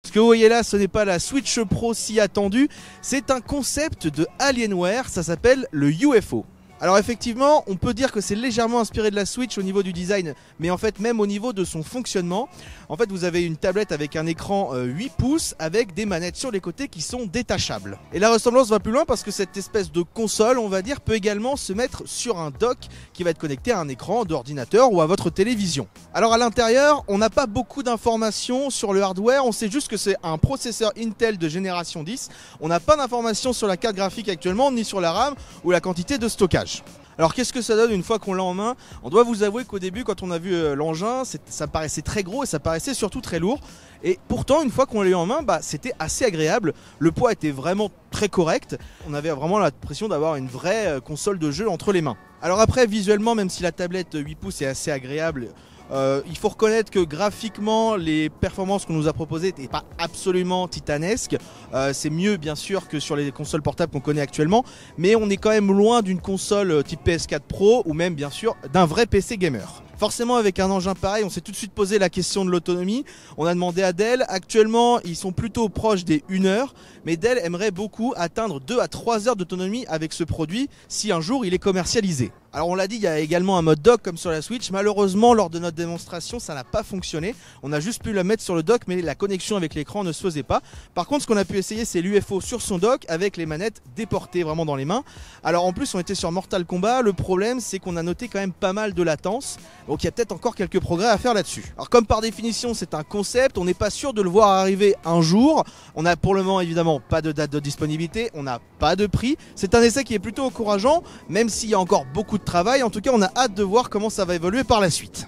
Ce que vous voyez là, ce n'est pas la Switch Pro si attendue, c'est un concept de Alienware, ça s'appelle le UFO. Alors effectivement, on peut dire que c'est légèrement inspiré de la Switch au niveau du design, mais en fait même au niveau de son fonctionnement. En fait vous avez une tablette avec un écran 8 pouces avec des manettes sur les côtés qui sont détachables. Et la ressemblance va plus loin parce que cette espèce de console, on va dire, peut également se mettre sur un dock qui va être connecté à un écran d'ordinateur ou à votre télévision. Alors à l'intérieur, on n'a pas beaucoup d'informations sur le hardware, on sait juste que c'est un processeur Intel de génération 10. On n'a pas d'informations sur la carte graphique actuellement, ni sur la RAM ou la quantité de stockage. Alors qu'est-ce que ça donne une fois qu'on l'a en main? On doit vous avouer qu'au début quand on a vu l'engin, ça paraissait très gros et ça paraissait surtout très lourd. Et pourtant une fois qu'on l'a eu en main, c'était assez agréable. Le poids était vraiment très correct. On avait vraiment l'impression d'avoir une vraie console de jeu entre les mains. Alors après visuellement, même si la tablette 8 pouces est assez agréable, il faut reconnaître que graphiquement les performances qu'on nous a proposées n'étaient pas absolument titanesques. C'est mieux bien sûr que sur les consoles portables qu'on connaît actuellement, mais on est quand même loin d'une console type PS4 Pro ou même bien sûr d'un vrai PC gamer. Forcément avec un engin pareil, on s'est tout de suite posé la question de l'autonomie. On a demandé à Dell, actuellement ils sont plutôt proches des 1 heure, mais Dell aimerait beaucoup atteindre 2 à 3 heures d'autonomie avec ce produit si un jour il est commercialisé. Alors on l'a dit, il y a également un mode dock comme sur la Switch. Malheureusement lors de notre démonstration ça n'a pas fonctionné. On a juste pu la mettre sur le dock mais la connexion avec l'écran ne se faisait pas. Par contre ce qu'on a pu essayer c'est l'UFO sur son dock avec les manettes déportées vraiment dans les mains. Alors en plus on était sur Mortal Kombat, le problème c'est qu'on a noté quand même pas mal de latence. Donc il y a peut-être encore quelques progrès à faire là-dessus. Alors comme par définition c'est un concept, on n'est pas sûr de le voir arriver un jour. On a pour le moment évidemment pas de date de disponibilité, on n'a pas de prix. C'est un essai qui est plutôt encourageant, même s'il y a encore beaucoup de travail. En tout cas on a hâte de voir comment ça va évoluer par la suite.